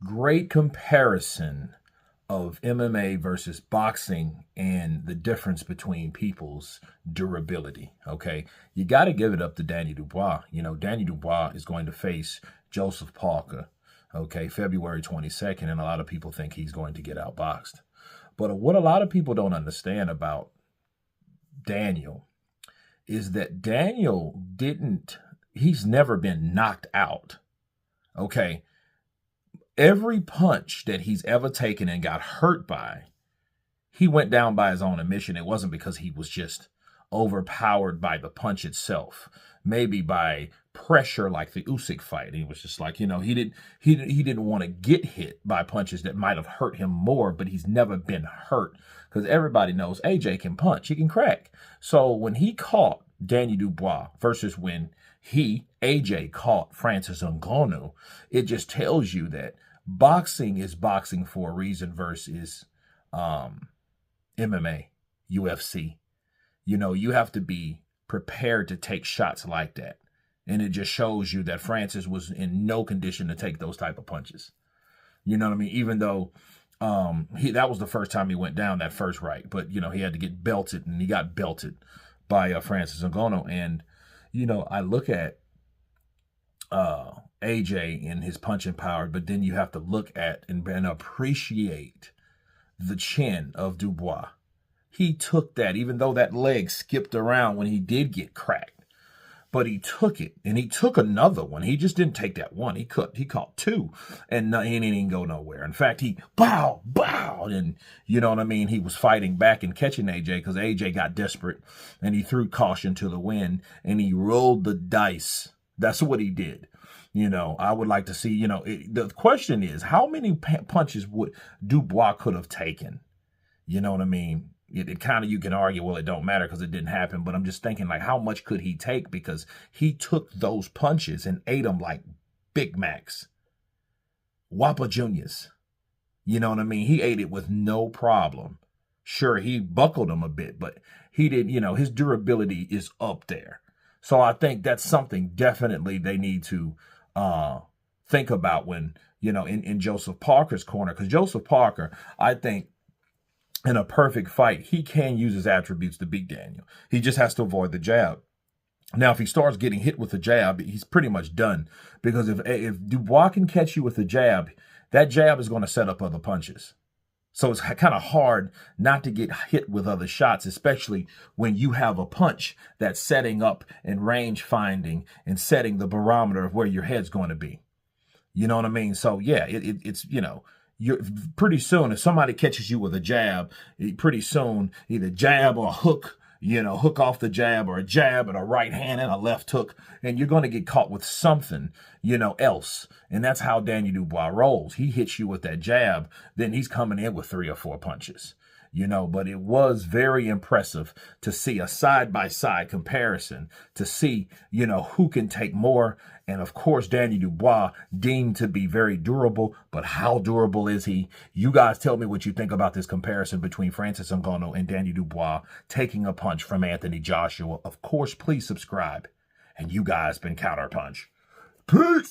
great comparison of MMA versus boxing and the difference between people's durability. Okay. You got to give it up to Danny Dubois. You know, Danny Dubois is going to face Joseph Parker, okay, February 22nd. And a lot of people think he's going to get outboxed. But what a lot of people don't understand about Daniel is that Daniel he's never been knocked out. Okay. Every punch that he's ever taken and got hurt by, he went down by his own admission. It wasn't because he was just overpowered by the punch itself, maybe by pressure like the Usyk fight. He was just like, you know, he didn't want to get hit by punches that might have hurt him more, but he's never been hurt because everybody knows AJ can punch, he can crack. So when he caught Danny Dubois versus when AJ caught Francis Ngannou, it just tells you that boxing is boxing for a reason versus MMA, UFC. You know, you have to be prepared to take shots like that. And it just shows you that Francis was in no condition to take those type of punches. You know what I mean? Even though that was the first time he went down, that first right. But, you know, he had to get belted, and he got belted by Francis Ngannou. And, you know, I look at AJ and his punching power, but then you have to look at and appreciate the chin of Dubois. He took that, even though that leg skipped around when he did get cracked, but he took it, and he took another one. He just didn't take that one. He caught two, and he didn't go nowhere. In fact, he bow, and you know what I mean? He was fighting back and catching AJ because AJ got desperate, and he threw caution to the wind, and he rolled the dice. That's what he did. You know, I would like to see, you know, the question is, how many punches would Dubois could have taken? You know what I mean? It kind of, you can argue, well, it don't matter because it didn't happen. But I'm just thinking, like, how much could he take? Because he took those punches and ate them like Big Macs, Whopper Juniors. You know what I mean? He ate it with no problem. Sure, he buckled them a bit, but he didn't, you know, his durability is up there. So I think that's something definitely they need to think about when, you know, in Joseph Parker's corner. Because Joseph Parker, I think, in a perfect fight, he can use his attributes to beat Daniel. He just has to avoid the jab. Now, if he starts getting hit with the jab, he's pretty much done. Because if Dubois can catch you with the jab, that jab is going to set up other punches. So it's kind of hard not to get hit with other shots, especially when you have a punch that's setting up and range finding and setting the barometer of where your head's going to be. You know what I mean? So, yeah, it's, you know, you're pretty soon, if somebody catches you with a jab, pretty soon, either jab or a hook, you know, hook off the jab, or a jab and a right hand and a left hook, and you're going to get caught with something, you know, else. And that's how Danny Dubois rolls. He hits you with that jab, then he's coming in with 3 or 4 punches. You know, but it was very impressive to see a side-by-side comparison, to see, you know, who can take more. And of course, Danny Dubois deemed to be very durable, but how durable is he? You guys tell me what you think about this comparison between Francis Ngannou and Danny Dubois taking a punch from Anthony Joshua. Of course, please subscribe. And you guys been Counterpunch. Peace!